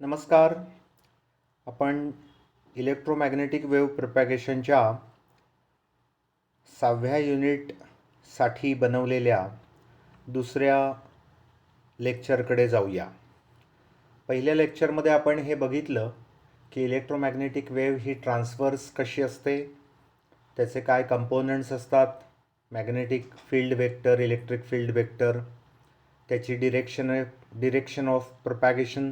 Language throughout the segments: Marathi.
नमस्कार. आपण इलेक्ट्रोमॅग्नेटिक वेव्ह प्रोपॅगेशनच्या 6व्या युनिटसाठी बनवलेल्या दुसऱ्या लेक्चरकडे जाऊया. पहिल्या लेक्चरमध्ये आपण हे बघितलं की इलेक्ट्रोमॅग्नेटिक वेव्ह ही ट्रान्सव्हर्स कशी असते, त्याचे काय कंपोनंट्स असतात, magnetic field vector, electric field vector, त्याची direction of propagation,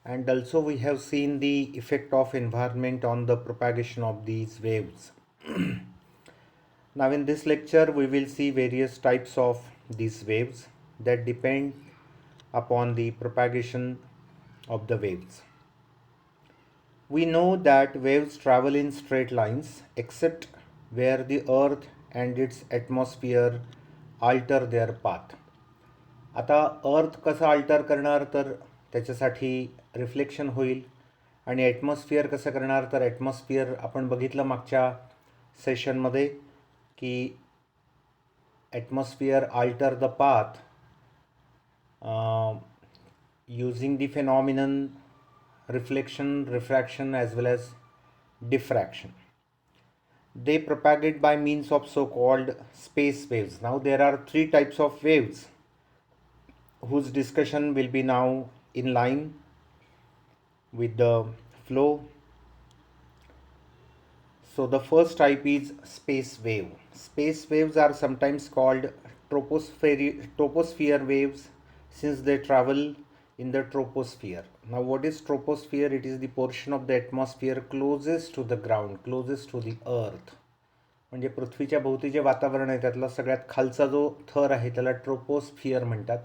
and also we have seen the effect of environment on the propagation of these waves. Now in this lecture we will see various types of these waves that depend upon the propagation of the waves. We know that waves travel in straight lines except where the earth and its atmosphere alter their path. आता अर्थ कसं अल्टर करणार, तर त्याच्यासाठी रिफ्लेक्शन होईल. आणि ॲटमॉस्फिअर कसं करणार, तर ॲटमॉस्फिअर आपण बघितलं मागच्या सेशनमध्ये की atmosphere alter the path using the phenomenon reflection, refraction as well as diffraction. They propagate by means of so-called space waves. Now there are three types of waves whose discussion will be now in line with the flow. So the first type is space wave. Space waves are sometimes called troposphere waves since they travel in the troposphere. Now what is troposphere? It is the portion of the atmosphere closest to the ground, closest to the earth. म्हणजे पृथ्वीच्या भोवती जे वातावरण आहे त्यातला सगळ्यात खालचा जो थर आहे त्याला ट्रोपोस्फियर म्हणतात.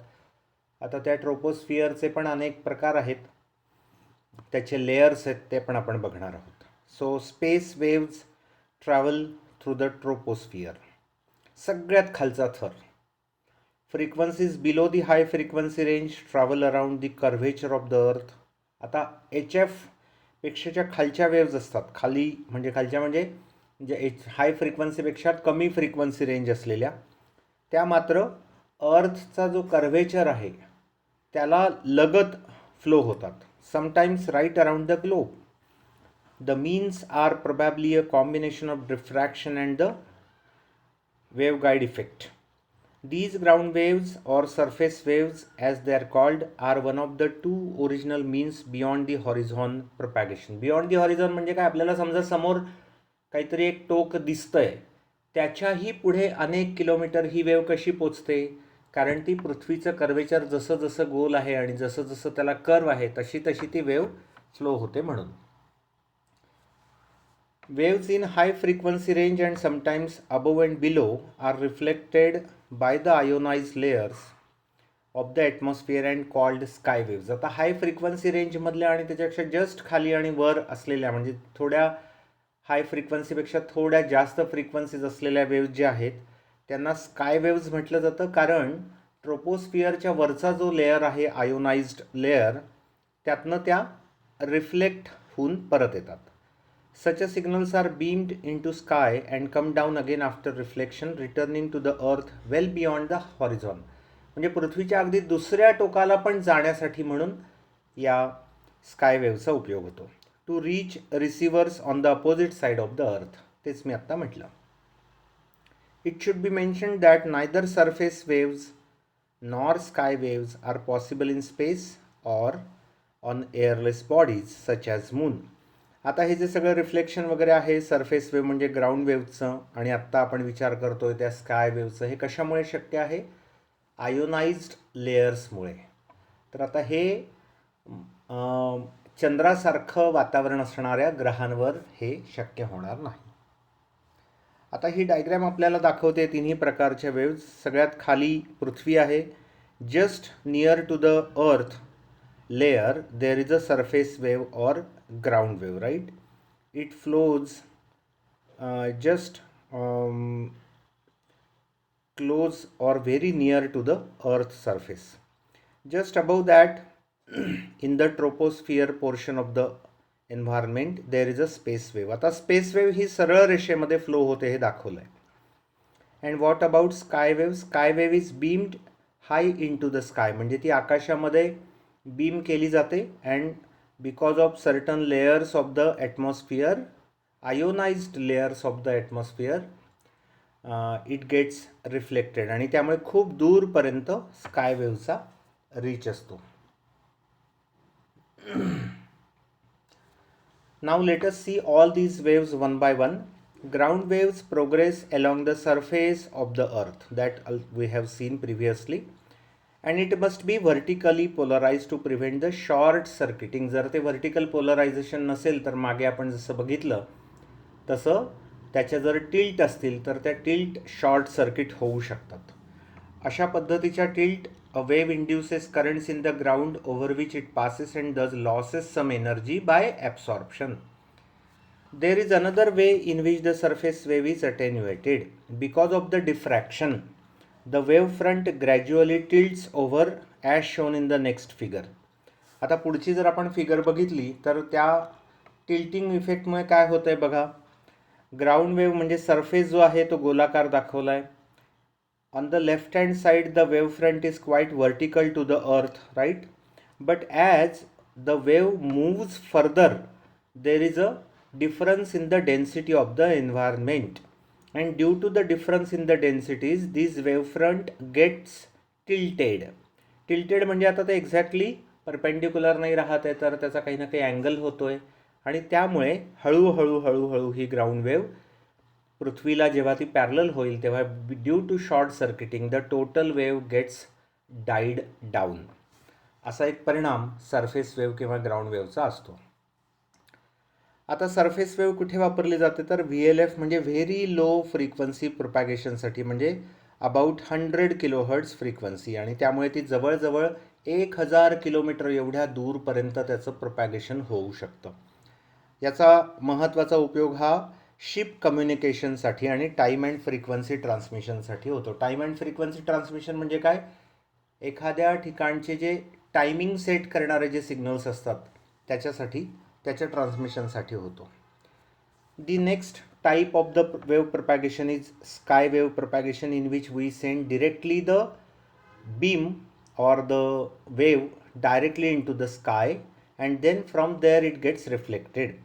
आता त्या ट्रोपोस्फियरचे पण अनेक प्रकार आहेत, त्याचे लेयर्स आहेत, ते पण आपण बघणार आहोत. So space waves travel through the troposphere, सगळ्यात खालचा थर. Frequencies below the high frequency range travel around the curvature of the earth. आता HF पेक्षाच्या खालच्या वेव्ज असतात, खाली म्हणजे खालच्या म्हणजे हाय फ्रिक्वन्सीपेक्षा कमी फ्रिक्वन्सी रेंज असलेल्या, त्या मात्र अर्थचा जो कर्व्हेचर आहे त्याला लगत फ्लो होतात. Sometimes right around the globe. The means are probably a combination of diffraction and the waveguide effect. These ground waves or surface waves as they are called are one of the two original means beyond the horizon propagation. Beyond the horizon म्हणजे काय, आपल्याला समजा समोर काहीतरी एक टोक दिसतंय, त्याच्याही पुढे अनेक किलोमीटर ही वेव कशी पोचते, कारण ती पृथ्वीचं कर्वेचर जसं जसं गोल आहे आणि जसं जसं त्याला कर्व आहे तशी तशी ती वेव फ्लो होते. म्हणून waves in high frequency range and sometimes above and below are reflected by the ionized layers of the atmosphere and called sky waves. आता हाय फ्रिक्वन्सी रेंजमधल्या आणि त्याच्यापेक्षा जस्ट खाली आणि वर असलेल्या, म्हणजे थोड्या हाय फ्रिक्वन्सीपेक्षा थोड्या जास्त फ्रिक्वन्सीज असलेल्या वेव्ज ज्या आहेत त्यांना स्काय वेव्ज म्हटलं जातं, कारण ट्रोपोस्फिअरच्या वरचा जो लेअर आहे आयोनाइज्ड लेअर, त्यातनं त्या रिफ्लेक्ट होऊन परत येतात. Such signals are beamed into sky and come down again after reflection, returning to the earth well beyond the horizon. म्हणजे पृथ्वीच्या अगदी दुसऱ्या टोकाला पण जाण्यासाठी म्हणून या स्काय वेव्हचा उपयोग होतो. To reach receivers on the opposite side of the earth, तेच मी आत्ता म्हटलं. It should be mention that neither surface waves nor sky waves are possible in space or on airless bodies such as moon. आता हे जे सगळं रिफ्लेक्शन वगैरे आहे, सरफेस वेव्ह म्हणजे ग्राउंड वेव्हचं, आणि आत्ता आपण विचार करतोय त्या स्काय वेव्हचं, हे कशामुळे शक्य आहे? आयोनाइज्ड लेयर्समुळे. तर आता हे चंद्रासारखं वातावरण असणाऱ्या ग्रहांवर हे शक्य होणार नाही. आता ही डायग्रॅम आपल्याला दाखवते तिन्ही प्रकारच्या वेव्ज. सगळ्यात खाली पृथ्वी आहे. Just near to the earth layer there is a surface wave or ground wave, right? It flows just close or very near to the earth surface. Just above that in the troposphere portion of the environment there is a space wave. आता space wave ही सरळ रेषेमध्ये फ्लो होते हे दाखवलं आहे. And what about sky wave? Sky wave is beamed high into the sky, म्हणजे ती आकाशामध्ये बीम केली जाते and because of certain layers of the atmosphere, ionised layers of the atmosphere, it gets reflected आणि त्यामुळे खूप दूरपर्यंत स्काय वेव्हचा रीच असतो. Now let us see all these waves one by one. Ground waves progress along the surface of the earth, that we have seen previously, and it must be vertically polarized to prevent the short circuiting. जर ते vertical polarization नसेल तर मागे आपण जसं बघितलं तसं त्याच्या जर टिल्ट असतील तर त्या टिल्ट शॉर्ट सर्किट होऊ शकतात. अशा पद्धतीच्या tilt, a wave induces currents in the ground over which it passes and thus loses some energy by absorption. There is another way in which the surface wave is attenuated. Because of the diffraction, the wave front gradually tilts over as shown in the next figure. आता पुढची जर आपण फिगर बघितली तर त्या टिल्टिंग इफेक्टमुळे काय होतं आहे बघा. ग्राउंड वेव्ह म्हणजे सरफेस जो आहे तो गोलाकार दाखवला आहे. On the left hand side the wave front is quite vertical to the earth, right? But as the wave moves further, there is a difference in the density of the environment, and due to the difference in the densities this wave front gets tilted. Tilted म्हणजे आता ते एक्झॅक्टली परपेंडिक्युलर नाही राहत आहे तर त्याचा काही ना काही अँगल होतोय आणि त्यामुळे हळूहळू ही ग्राउंड वेव्ह पृथ्वीला जेव्हा ती पॅरलल होईल तेव्हा due to short circuiting the total wave gets died down. असा एक परिणाम सरफेस वेव्ह किंवा ग्राउंड वेव्हचा असतो. आता सरफेस वेव्ह कुठे वापरली जाते तर VLF म्हणजे व्हेरी लो फ्रिक्वन्सी प्रोपॅगेशनसाठी, म्हणजे अबाउट 100 किलोहर्ट्ज फ्रिक्वन्सी, आणि त्यामुळे ती जवळजवळ 1000 किलोमीटर एवढ्या दूरपर्यंत त्याचं प्रोपॅगेशन होऊ शकतं. याचा महत्त्वाचा उपयोग हा शिप कम्युनिकेशनसाठी आणि टाईम अँड फ्रिक्वन्सी ट्रान्समिशनसाठी होतो. टाईम अँड फ्रिक्वन्सी ट्रान्समिशन म्हणजे काय, एखाद्या ठिकाणचे जे टायमिंग सेट करणारे जे सिग्नल्स असतात त्याच्यासाठी, त्याच्या ट्रान्समिशनसाठी होतो. The next type of the wave propagation is sky wave propagation, in which we send directly the beam or the wave directly into the sky and then from there it gets reflected.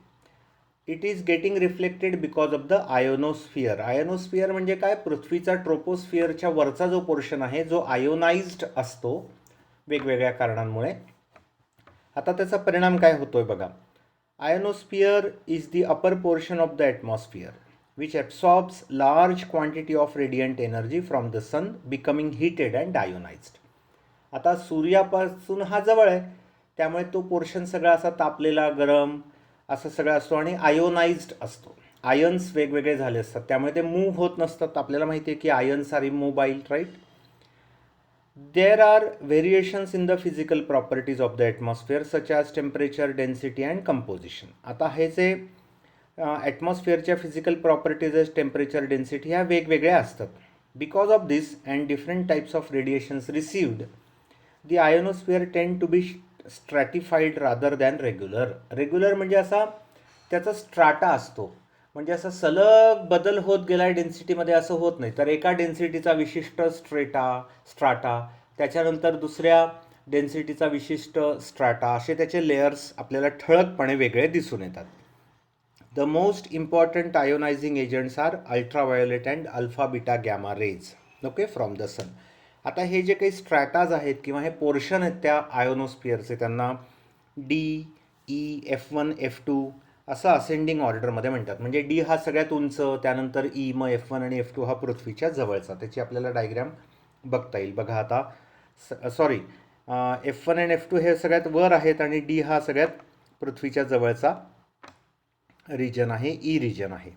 It is getting reflected because of the ionosphere. Ionosphere म्हणजे काय, पृथ्वीचा ट्रोपोस्फिअरच्या वरचा जो पोर्शन आहे जो आयोनाइज्ड असतो वेगवेगळ्या कारणांमुळे. आता त्याचा परिणाम काय होतोय बघा. Ionosphere is the upper portion of the atmosphere which absorbs large quantity of radiant energy from the sun, becoming heated and ionized. आता सूर्यापासून हा जवळ आहे त्यामुळे तो पोर्शन सगळा असा तापलेला, गरम असं सगळं असतो आणि आयोनाइज्ड असतो. आयन्स वेगवेगळे झाले असतात त्यामुळे ते मूव्ह होत नसतात. आपल्याला माहिती आहे की ions are immobile, right. There are variations in the physical properties of the atmosphere such as temperature, density and composition. आता हे जे ॲटमॉस्फिअरच्या physical properties as temperature, density ह्या वेगवेगळ्या असतात. Because of this and different types of radiations received, the ionosphere tend to be stratified rather than regular. Regular म्हणजे असा त्याचा स्ट्राटा असतो, म्हणजे असा सलग बदल होत गेला आहे डेन्सिटीमध्ये असं होत नाही. तर एका डेन्सिटीचा विशिष्ट स्ट्राटा, त्याच्यानंतर दुसऱ्या डेन्सिटीचा विशिष्ट स्ट्राटा, असे त्याचे लेयर्स आपल्याला ठळकपणे वेगळे दिसून येतात. The most important ionizing agents are ultraviolet and alpha beta gamma rays, okay, from the sun. आता हे जे काही स्ट्रॅटाज आहेत किंवा हे पोर्शन आहेत त्या आयोनोस्फिअरचे त्यांना DE, F1, F2 असं असेंडिंग ऑर्डरमध्ये म्हणतात. म्हणजे डी हा सगळ्यात उंच, त्यानंतर E, मग F1 आणि F2 हा पृथ्वीच्या जवळचा. त्याची आपल्याला डायग्राम बघता येईल. बघा आता F1 आणि F2 हे सगळ्यात वर आहेत आणि D हा सगळ्यात पृथ्वीच्या जवळचा रिजन आहे, E रिजन आहे.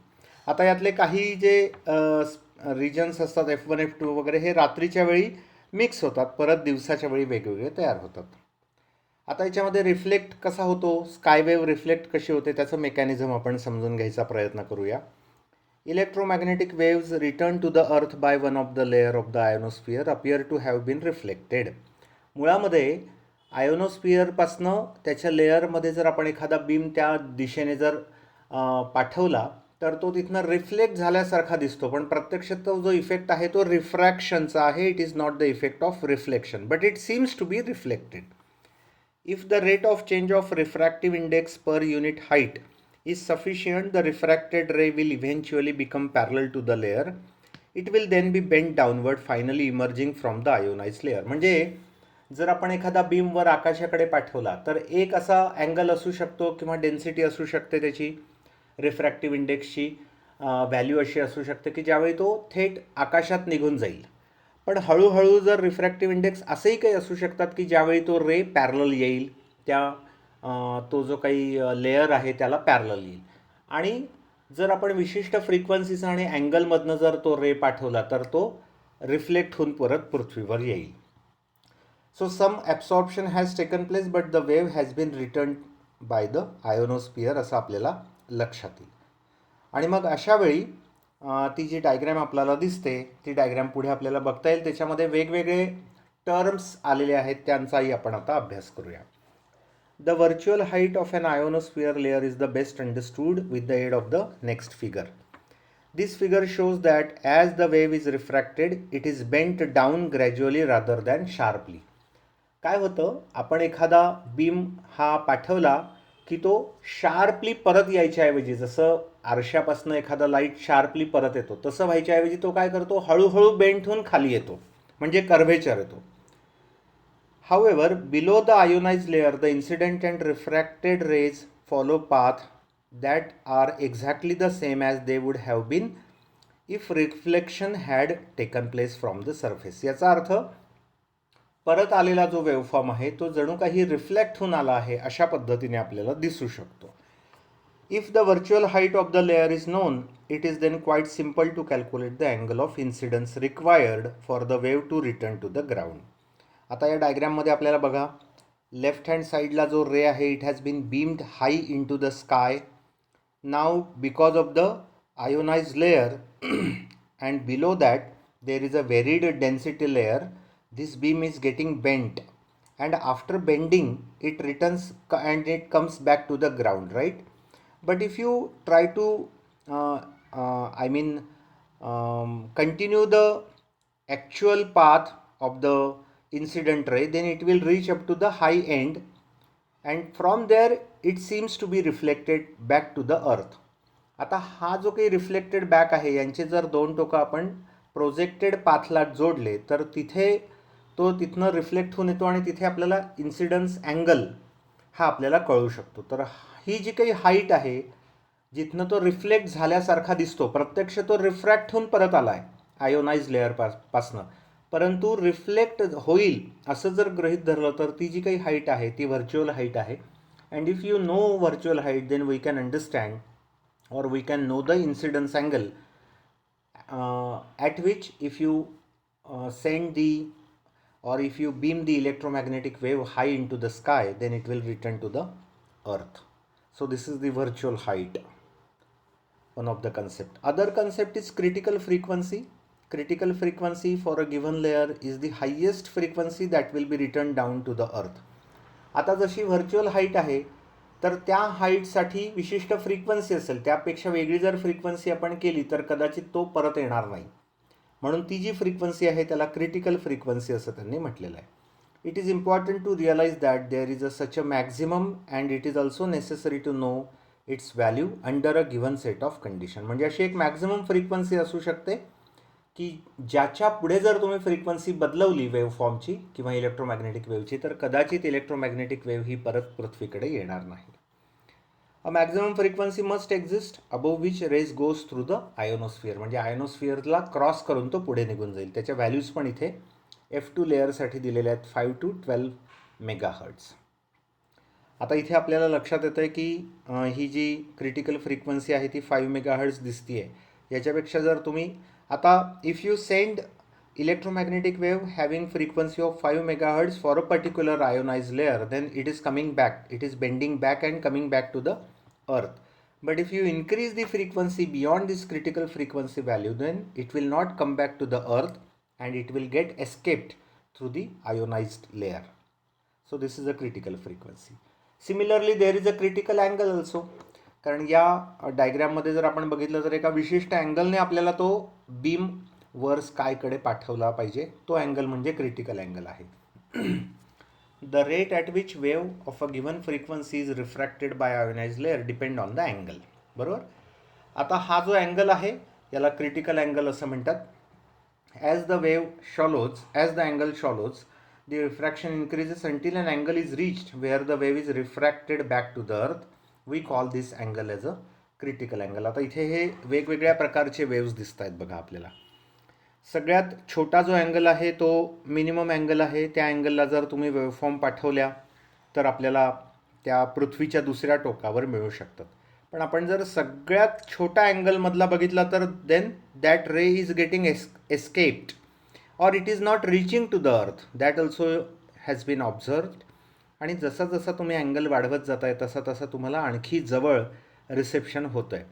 आता यातले काही जे रिजन्स असतात F1, F2 वगैरे हे रात्रीच्या वेळी मिक्स होतात, परत दिवसाच्या वेळी वेगवेगळे तयार होतात. आता याच्यामध्ये रिफ्लेक्ट कसा होतो, स्काय वेव्ह रिफ्लेक्ट कशी होते त्याचं मेकॅनिझम आपण समजून घ्यायचा प्रयत्न करूया. Electromagnetic waves return to the earth by one of the layer of the ionosphere appear to have been reflected. मुळामध्ये आयोनोस्फिअरपासनं त्याच्या लेअरमध्ये जर आपण एखादा बीम त्या दिशेने जर पाठवला तर तो तिथनं रिफ्लेक्ट झाल्यासारखा दिसतो, पण प्रत्यक्षात तो जो इफेक्ट आहे तो रिफ्रॅक्शनचा आहे. It is not the effect of reflection, but it seems to be reflected. If the rate of change of refractive index per unit height is sufficient, the refracted ray will eventually become parallel to the layer. It will then be bent downward, finally emerging from the ionized layer. म्हणजे जर आपण एखादा बीम वर आकाशाकडे पाठवला तर एक असा अँगल असू शकतो किंवा डेन्सिटी असू शकते त्याची रिफ्रॅक्टिव्ह इंडेक्सची व्हॅल्यू अशी असू शकते की ज्यावेळी तो थेट आकाशात निघून जाईल. पण हळूहळू जर रिफ्रॅक्टिव्ह इंडेक्स असेही काही असू शकतात की ज्यावेळी तो रे पॅरलल येईल, त्या तो जो काही लेयर आहे त्याला पॅरलल येईल. आणि जर आपण विशिष्ट फ्रिक्वेन्सीचा आणि अँगलमधनं जर तो रे पाठवला तर तो रिफ्लेक्ट होऊन परत पृथ्वीवर येईल. So some absorption has taken place but the wave has been returned by the ionosphere असं आपल्याला लक्षात येईल. आणि मग अशा वेळी ती जी डायग्रॅम आपल्याला दिसते ती डायग्रॅम पुढे आपल्याला बघता येईल. त्याच्यामध्ये वेगवेगळे टर्म्स आलेले आहेत, त्यांचाही आपण आता अभ्यास करूया. The virtual height of an ionosphere layer is the best understood with the aid of the next figure. This figure shows that as the wave is refracted, it is bent down gradually rather than sharply. काय होतं, आपण एखादा बीम हा पाठवला की तो शार्पली परत यायच्याऐवजी, जसं आरशापासून एखादा लाईट शार्पली परत येतो तसं व्हायच्याऐवजी तो काय करतो, हळूहळू बेंट होऊन खाली येतो, म्हणजे कर्व्हेचर येतो. However, below the ionized layer, the incident and refracted rays follow path that are exactly the same as they would have been if reflection had taken place from the surface. याचा अर्थ परत आलेला जो वेवफॉर्म आहे तो जणू काही रिफ्लेक्ट होऊन आला आहे अशा पद्धतीने आपल्याला दिसू शकतो. If the virtual height of the layer is known, it is then quite simple to calculate the angle of incidence required for the wave to return to the ground. आता या डायग्राममध्ये आपल्याला बघा, लेफ्ट हँड साईडला जो रे आहे it has been beamed high in to the sky. Now because of the ionized layer and below that there is a varied density layer, this beam is getting bent and after bending it returns and it comes back to the ground, right? But if you try to continue the actual path of the incident ray, then it will reach up to the high end and from there it seems to be reflected back to the earth. आता हा जो काही रिफ्लेक्टेड बॅक आहे यांचे जर दोन टोकं आपण प्रोजेक्टेड पाथला जोडले तर तिथे तो तिथनं रिफ्लेक्ट होऊन येतो आणि तिथे आपल्याला इन्सिडन्स अँगल हा आपल्याला कळू शकतो. तर ही जी काही हाईट आहे जिथनं तो रिफ्लेक्ट झाल्यासारखा दिसतो, प्रत्यक्ष तो रिफ्रॅक्ट होऊन परत आला आहे आयोनाइज लेअरपासनं, परंतु रिफ्लेक्ट होईल असं जर गृहीत धरलं तर ती जी काही हाईट आहे ती व्हर्च्युअल हाईट आहे. And if you know virtual height then we can understand or we can know the incidence angle at which if you send the or if you beam the electromagnetic wave high into the sky, then it will return to the earth. So this is the virtual height, one of the concept. Other concept is critical frequency. Critical frequency for a given layer is the highest frequency that will be returned down to the earth. आता जशी व्हर्च्युअल हाईट आहे तर त्या हाईटसाठी विशिष्ट फ्रिक्वेन्सी असेल, त्यापेक्षा वेगळी जर फ्रिक्वेन्सी आपण केली तर कदाचित तो परत येणार नाही. म्हणून ती जी फ्रिक्वेन्सी आहे त्याला क्रिटिकल फ्रिक्वेन्सी असं त्यांनी म्हटलेलं आहे. It is important to realise that there is such a maximum and it is also necessary to know its value under a given set of condition. म्हणजे अशी एक मॅक्झिमम फ्रिक्वेन्सी असू शकते की ज्याच्या पुढे जर तुम्ही फ्रिक्वेन्सी बदलवली वेव्हफॉर्मची किंवा इलेक्ट्रोमॅग्नेटिक वेव्हची तर कदाचित इलेक्ट्रोमॅग्नेटिक वेव्ह ही परत पृथ्वीकडे येणार नाही. A maximum frequency must exist above which rays goes through the ionosphere. म्हणजे आयोनोस्फिअरला क्रॉस करून तो पुढे निघून जाईल. त्याच्या व्हॅल्यूज पण इथे F2 लेअरसाठी दिलेल्या आहेत 5 to 12 मेगाहर्ट्ज. आता इथे आपल्याला लक्षात येतं आहे की ही जी क्रिटिकल फ्रिक्वेन्सी आहे ती 5 मेगाहर्ट्ज दिसती आहे. याच्यापेक्षा जर तुम्ही आता if you send electromagnetic wave having frequency of 5 megahertz for a particular ionized layer, then it is coming back, it is bending back and coming back to the earth. But if you increase the frequency beyond this critical frequency value, then it will not come back to the earth and it will get escaped through the ionized layer. So this is a critical frequency. Similarly, there is a critical angle also. कारण या डायग्राममध्ये जर आपण बघितलं तर एका विशिष्ट अँगलने आपल्याला तो बीम वर स्कायकडे पाठवला पाहिजे, तो अँगल म्हणजे क्रिटिकल अँगल आहे. the rate at which wave of a given frequency is refracted by ionized layer depend on the angle. बरोबर. आता हा जो अँगल आहे याला क्रिटिकल अँगल असं म्हणतात. as the wave shallows, as the angle shallows, the refraction increases until an angle is reached where the wave is refracted back to the earth. We call this angle as a critical angle. आता इथे हे वेगवेगळ्या प्रकारचे वेव्स दिसत आहेत बघा आपल्याला. सगळ्यात छोटा जो अँगल आहे तो मिनिमम अँगल आहे. त्या अँगलला जर तुम्ही वेवफॉर्म पाठवल्या तर आपल्याला त्या पृथ्वीच्या दुसऱ्या टोकावर मिळू शकतात. पण आपण जर सगळ्यात छोटा अँगलमधला बघितला तर then that ray is getting escaped or it is not reaching to the earth. That also has been observed. आणि जसा जसा तुम्ही अँगल वाढवत जाताय तसा तसा तुम्हाला आणखी जवळ रिसेप्शन होतं आहे.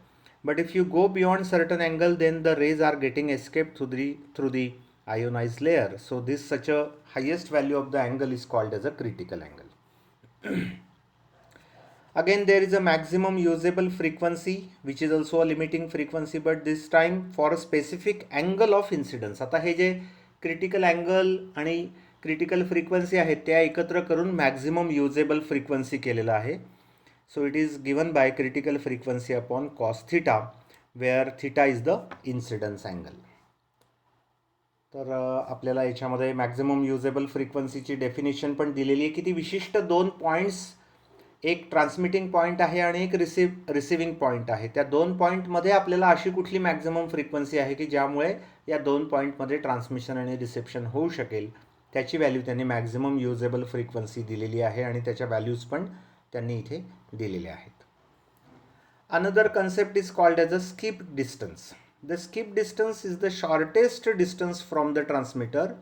But if you go beyond certain angle, then the rays are getting escaped through the ionized layer. So this such a highest value of the angle is called as a critical angle. Again, there is a maximum usable frequency, which is also a limiting frequency, but this time for a specific angle of incidence. आता हे जे critical angle आणि critical frequency आहेत त्या एकत्र करून maximum usable frequency केलेलं आहे. So it is given by critical frequency upon cos theta, where theta is the incidence angle. तर आपल्याला याच्यामध्ये मॅक्झिमम युजेबल फ्रिक्वेन्सीची डेफिनेशन पण दिलेली आहे की ती विशिष्ट दोन पॉईंट्स, एक ट्रान्समिटिंग पॉईंट आहे आणि एक रिसिविंग पॉईंट आहे. त्या दोन पॉईंटमध्ये आपल्याला अशी कुठली मॅक्झिमम फ्रिक्वेन्सी आहे की ज्यामुळे या दोन पॉईंटमध्ये ट्रान्समिशन आणि रिसेप्शन होऊ शकेल, त्याची व्हॅल्यू त्यांनी मॅक्झिमम युजेबल फ्रिक्वेन्सी दिलेली आहे आणि त्याच्या व्हॅल्यूज पण त्यांनी इथे दिलेले आहेत. Another concept is called as a skip distance. The skip distance is the shortest distance from the transmitter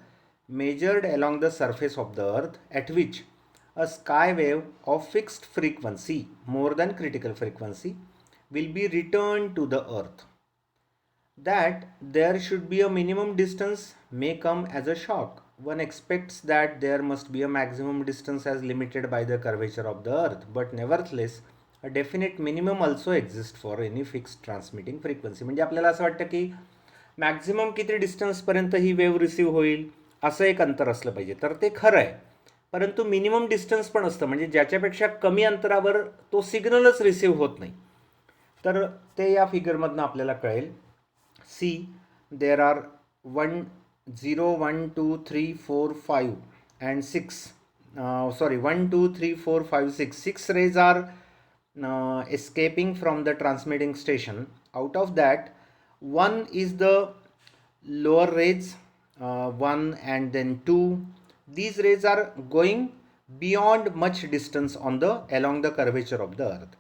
measured along the surface of the earth at which a sky wave of fixed frequency more than critical frequency will be returned to the earth. That there should be a minimum distance may come as a shock. One expects that there must be a maximum distance as limited by the curvature of the earth, but nevertheless a definite minimum also exists for any fixed transmitting frequency. म्हणजे आपल्याला असं वाटतं की मॅक्झिमम किती डिस्टन्सपर्यंत ही वेव्ह रिसीव्ह होईल असं एक अंतर असलं पाहिजे. तर ते खरं आहे, परंतु मिनिमम डिस्टन्स पण असतं, म्हणजे ज्याच्यापेक्षा कमी अंतरावर तो सिग्नलच रिसीव्ह होत नाही. तर ते या फिगरमधनं आपल्याला कळेल. See there are 0, 1, 2, 3, 4, 5 and 6. 1, 2, 3, 4, 5, 6. 6 rays are escaping from the transmitting station. Out of that, one is the lower rays, 1 and then 2. These rays are going beyond much distance along the curvature of the earth.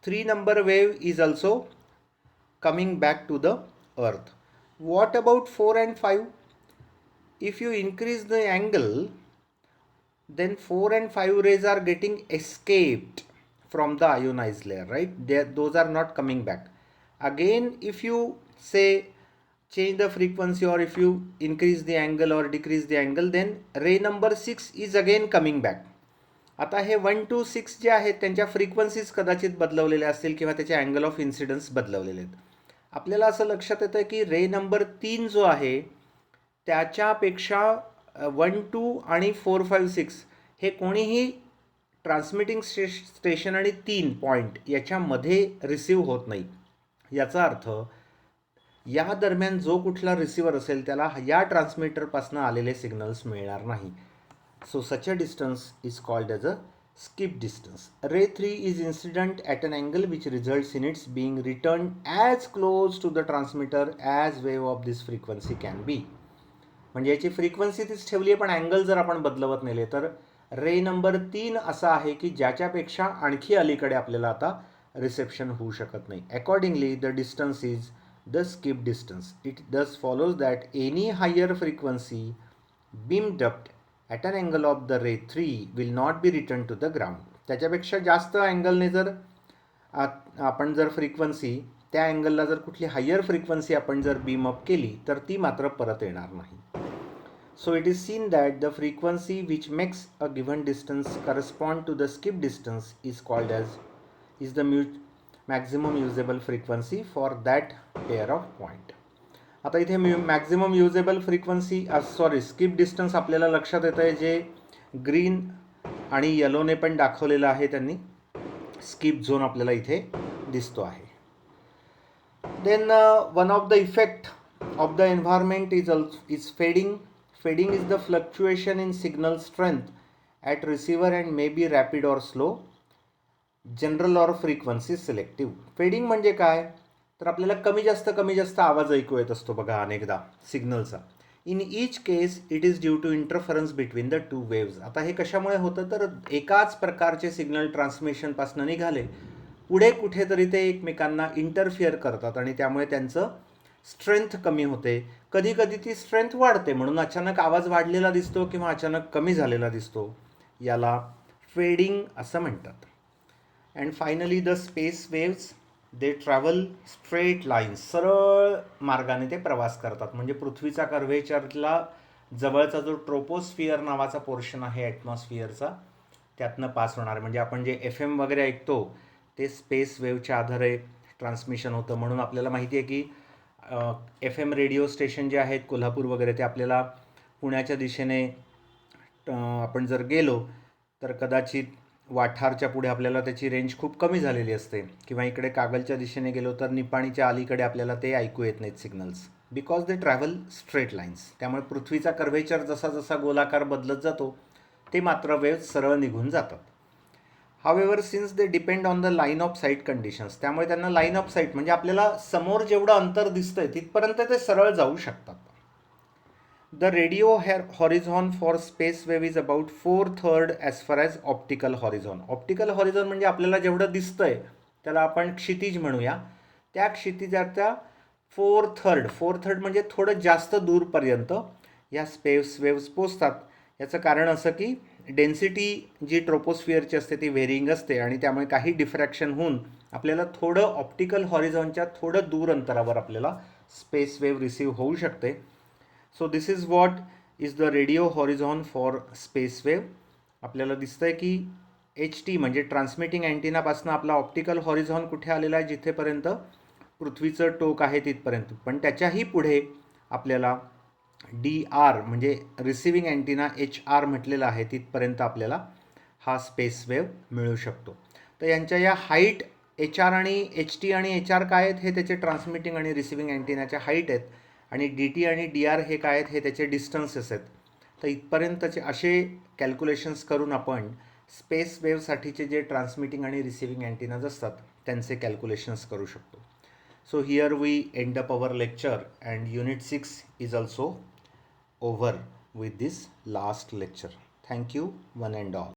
3 number wave is also coming back to the earth. What about 4 and 5? If you increase the angle, then 4 and 5 rays are getting escaped from the ionized layer, right? Those are not coming back. Again, if you say change the frequency or if you increase the angle or decrease the angle, then ray number 6 is again coming back. आता हे 1 to 6 जे आहेत त्यांच्या फ्रिक्वेन्सीज कदाचित बदलवलेल्या असतील किंवा त्याचे अँगल ऑफ इन्सिडन्स बदलवलेले आहेत. आपल्याला असं लक्षात येतं की रे नंबर 3 जो आहे त्याच्यापेक्षा 1, 2 आणि 4, 5, 6 हे कोणीही ट्रान्समिटिंग स्टेशन आणि 3 पॉईंट याच्यामध्ये रिसीव्ह होत नाही. याचा अर्थ या दरम्यान जो कुठला रिसिव्हर असेल त्याला या ट्रान्समीटरपासून आलेले सिग्नल्स मिळणार नाही. So such a distance is called as a skip distance. Ray 3 is incident at an angle which results in its being returned as close to the transmitter as wave of this frequency can be. म्हणजे याची फ्रिक्वेन्सी तीच ठेवली आहे पण अँगल जर आपण बदलवत नेले तर रे नंबर 3 असा आहे की ज्याच्यापेक्षा आणखी अलीकडे आपल्याला आता रिसेप्शन होऊ शकत नाही. Accordingly the distance is the skip distance. It thus follows that any higher frequency beamed up at an angle of the ray 3 will not be returned to the ground. त्याच्यापेक्षा जास्त अँगलने जर आपण जर फ्रिक्वेन्सी त्या अँगलला जर कुठली हायर फ्रिक्वेन्सी आपण जर बीम अप केली तर ती मात्र परत येणार नाही. So it is seen that the frequency which makes a given distance correspond to the skip distance is called as is the maximum usable frequency for that pair of point. आता इथे maximum usable frequency skip distance आपल्याला लक्षात येतं आहे जे ग्रीन आणि येलोने पण दाखवलेलं आहे त्यांनी. स्किप झोन आपल्याला इथे दिसतो आहे. Then one of the effect of the environment is fading. Fading is the fluctuation in signal strength at receiver and may be rapid or slow, general or frequency selective. Fading म्हणजे काय, तर आपल्याला कमी जास्त आवाज ऐकू येत असतो बघा अनेकदा सिग्नलचा. In each case it is due to interference between the two waves. आता हे कशामुळे होतं, तर एकाच प्रकारचे सिग्नल ट्रान्समिशनपासून निघाले पुढे कुठेतरी ते एकमेकांना इंटरफिअर करतात आणि त्यामुळे त्यांचं स्ट्रेंथ कमी होते. कधी कधी ती स्ट्रेंथ वाढते, म्हणून अचानक आवाज वाढलेला दिसतो किंवा अचानक कमी झालेला दिसतो. याला फेडिंग असं म्हणतात. And finally the space waves they travel straight lines. सरळ मार्गाने ते प्रवास करतात. म्हणजे पृथ्वीचा कर्व्हेचरला जवळचा जो ट्रोपोस्फिअर नावाचा पोर्शन आहे ॲटमॉस्फिअरचा, त्यातनं पास होणार. म्हणजे आपण जे FM वगैरे ऐकतो ते स्पेस वेव्हच्या आधारे ट्रान्समिशन होतं. म्हणून आपल्याला माहिती आहे की FM रेडिओ स्टेशन जे आहेत कोल्हापूर वगैरे, ते आपल्याला पुण्याच्या दिशेने आपण जर गेलो तर कदाचित वाठारच्या पुढे आपल्याला त्याची रेंज खूप कमी झालेली असते, किंवा इकडे कागलच्या दिशेने गेलो तर निपाणीच्या अलीकडे आपल्याला ते ऐकू येत नाहीत signals, because they travel straight lines. त्यामुळे पृथ्वीचा कर्व्हेचर जसा जसा गोलाकार बदलत जातो ते मात्र वेव्ह सरळ निघून जातात. However since they depend on the line of site conditions, त्यामुळे त्यांना लाईन ऑफ साईट म्हणजे आपल्याला समोर जेवढं अंतर दिसतंय तिथपर्यंत ते सरळ जाऊ शकतात. The radio horizon for space wave is about 4/3 as far as optical horizon. Optical horizon म्हणजे आपल्याला जेवढं दिसतंय त्याला आपण क्षितिज म्हणूया. त्या क्षितिजाच्या 4/3 म्हणजे थोडं जास्त दूरपर्यंत या स्पेस वेव्स पोचतात. याचं कारण असं की डेन्सिटी जी ट्रोपोस्फिअरची असते ती व्हेरिंग असते आणि त्यामुळे काही डिफ्रॅक्शन होऊन आपल्याला थोडं ऑप्टिकल हॉरिझॉनच्या थोडं दूर अंतरावर आपल्याला स्पेस वेव्ह रिसीव्ह होऊ शकते. So this is what is the radio horizon for space wave. आपल्याला दिसतंय की HT म्हणजे ट्रान्समिटिंग अँटिनापासून आपला ऑप्टिकल हॉरिझॉन कुठे आलेला आहे, जिथेपर्यंत पृथ्वीचं टोक आहे तिथपर्यंत. पण त्याच्याही पुढे आपल्याला DR म्हणजे रिसिव्हिंग अँटिना HR म्हटलेला आहे, तिथपर्यंत आपल्याला हा स्पेस वेव्ह मिळू शकतो. तर यांच्या या हाईट HR आणि HT आणि HR काय आहेत, हे त्याचे ट्रान्समिटिंग आणि रिसिव्हिंग अँटिनाच्या हाईट आहेत, आणि DT आणि DR हे काय आहेत, हे त्याचे डिस्टन्सेस आहेत. तर इथपर्यंतचे असे कॅल्क्युलेशन्स करून आपण स्पेस वेव्हसाठीचे जे ट्रान्समिटिंग आणि रिसिव्हिंग अँटिनाज असतात त्यांचे कॅल्क्युलेशन्स करू शकतो. So here we end up our lecture, and unit 6 is also over with this last lecture. Thank you one and all.